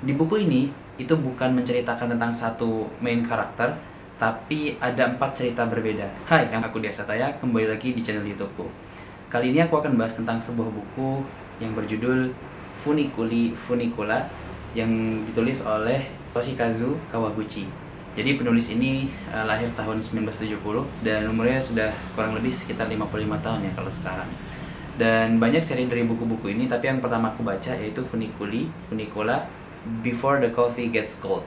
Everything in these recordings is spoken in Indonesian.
Di buku ini, itu bukan menceritakan tentang satu main karakter, tapi ada 4 cerita berbeda. Hai, aku Dia Sataya, kembali lagi di channel YouTubeku. Kali ini aku akan bahas tentang sebuah buku yang berjudul Funiculi Funicula yang ditulis oleh Toshikazu Kawaguchi. Jadi penulis ini lahir tahun 1970 dan umurnya sudah kurang lebih sekitar 55 tahun ya kalau sekarang. Dan banyak seri dari buku-buku ini, tapi yang pertama aku baca yaitu Funiculi Funicula Before the Coffee Gets Cold.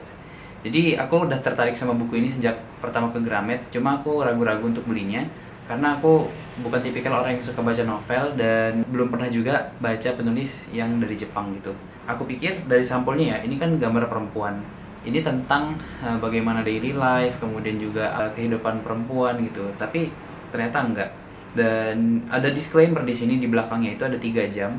Jadi aku udah tertarik sama buku ini sejak pertama ke Gramet, cuma aku ragu-ragu untuk belinya karena aku bukan tipikal orang yang suka baca novel dan belum pernah juga baca penulis yang dari Jepang gitu. Aku pikir dari sampulnya ya, ini kan gambar perempuan. Ini tentang bagaimana daily life, kemudian juga kehidupan perempuan gitu. Tapi ternyata enggak. Dan ada disclaimer di sini di belakangnya itu ada 3 jam.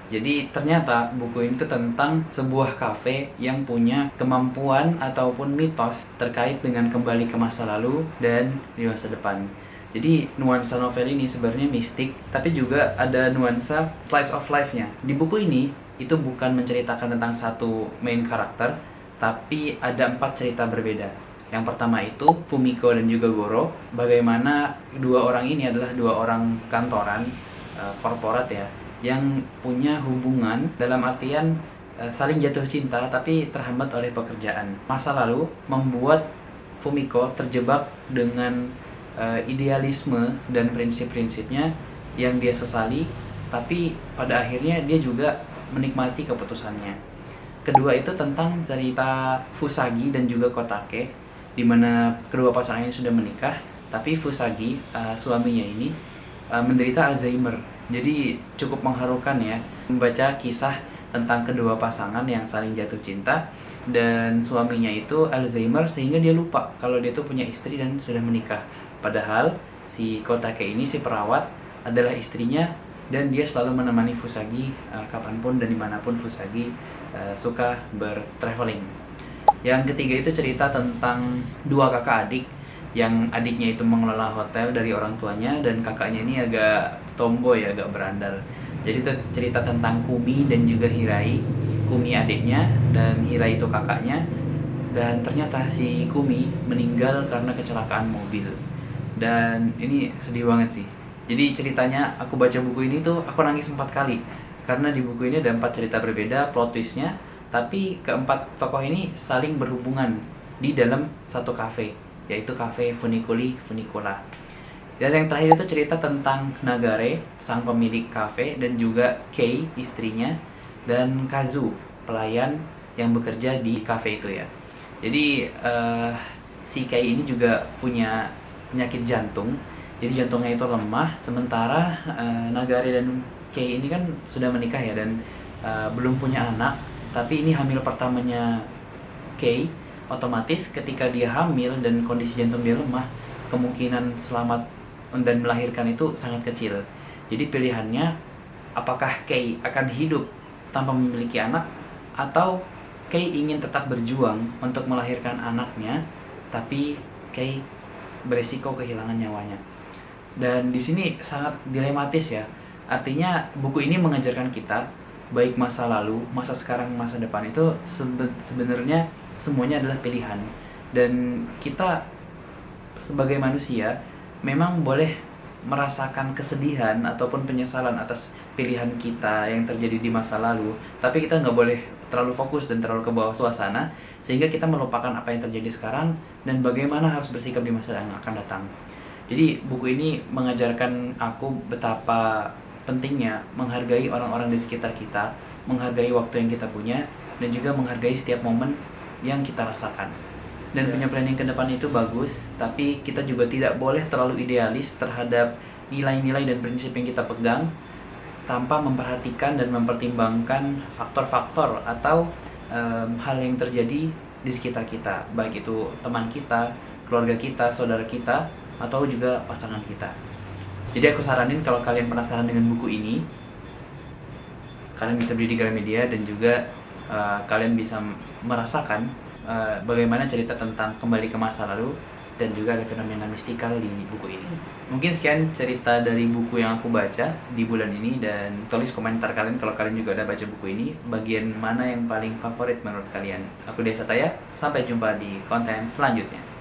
Jadi ternyata buku ini tuh tentang sebuah kafe yang punya kemampuan ataupun mitos terkait dengan kembali ke masa lalu dan di masa depan. Jadi nuansa novel ini sebenarnya mistik, tapi juga ada nuansa slice of life-nya. Di buku ini, itu bukan menceritakan tentang satu main karakter, tapi ada 4 cerita berbeda. Yang pertama itu Fumiko dan juga Goro, bagaimana dua orang ini adalah dua orang kantoran, korporat ya, yang punya hubungan dalam artian saling jatuh cinta tapi terhambat oleh pekerjaan. Masa lalu membuat Fumiko terjebak dengan idealisme dan prinsip-prinsipnya yang dia sesali, tapi pada akhirnya dia juga menikmati keputusannya. Kedua itu tentang cerita Fusagi dan juga Kotake, di mana kedua pasangan ini sudah menikah, tapi Fusagi, suaminya ini, menderita Alzheimer. Jadi cukup mengharukan ya membaca kisah tentang kedua pasangan yang saling jatuh cinta dan suaminya itu Alzheimer sehingga dia lupa kalau dia tuh punya istri dan sudah menikah. Padahal si Kotake ini, si perawat, adalah istrinya dan dia selalu menemani Fusagi kapanpun dan dimanapun Fusagi suka bertraveling. Yang ketiga itu cerita tentang dua kakak adik, yang adiknya itu mengelola hotel dari orang tuanya dan kakaknya ini agak tomboy, agak berandal. Jadi itu cerita tentang Kumi dan juga Hirai. Kumi adiknya dan Hirai itu kakaknya. Dan ternyata si Kumi meninggal karena kecelakaan mobil. Dan ini sedih banget sih. Jadi ceritanya aku baca buku ini tuh aku nangis 4 kali. Karena di buku ini ada 4 cerita berbeda plot twistnya, tapi keempat tokoh ini saling berhubungan di dalam satu kafe, yaitu kafe Funiculi Funicula. Dan yang terakhir itu cerita tentang Nagare, sang pemilik kafe, dan juga Kei, istrinya, dan Kazu, pelayan yang bekerja di kafe itu ya. Jadi si Kei ini juga punya penyakit jantung, jadi jantungnya itu lemah. Sementara Nagare dan Kei ini kan sudah menikah ya dan belum punya anak, tapi ini hamil pertamanya Kei. Otomatis ketika dia hamil dan kondisi jantung dia lemah, kemungkinan selamat dan melahirkan itu sangat kecil. Jadi pilihannya, apakah Kei akan hidup tanpa memiliki anak, atau Kei ingin tetap berjuang untuk melahirkan anaknya, tapi Kei beresiko kehilangan nyawanya. Dan di sini sangat dilematis ya. Artinya buku ini mengajarkan kita baik masa lalu, masa sekarang, masa depan itu sebenarnya semuanya adalah pilihan. Dan kita sebagai manusia memang boleh merasakan kesedihan ataupun penyesalan atas pilihan kita yang terjadi di masa lalu, tapi kita nggak boleh terlalu fokus dan terlalu ke bawah suasana sehingga kita melupakan apa yang terjadi sekarang dan bagaimana harus bersikap di masa yang akan datang. Jadi buku ini mengajarkan aku betapa pentingnya menghargai orang-orang di sekitar kita, menghargai waktu yang kita punya, dan juga menghargai setiap momen yang kita rasakan. Dan punya planning ke depan itu bagus, tapi kita juga tidak boleh terlalu idealis terhadap nilai-nilai dan prinsip yang kita pegang tanpa memperhatikan dan mempertimbangkan faktor-faktor atau hal yang terjadi di sekitar kita, baik itu teman kita, keluarga kita, saudara kita, atau juga pasangan kita. Jadi aku saranin kalau kalian penasaran dengan buku ini, kalian bisa beli di Gramedia dan juga kalian bisa merasakan bagaimana cerita tentang kembali ke masa lalu dan juga ada fenomena mistikal di buku ini. Mungkin sekian cerita dari buku yang aku baca di bulan ini, dan tulis komentar kalian kalau kalian juga udah baca buku ini, bagian mana yang paling favorit menurut kalian. Aku Desa Taya, sampai jumpa di konten selanjutnya.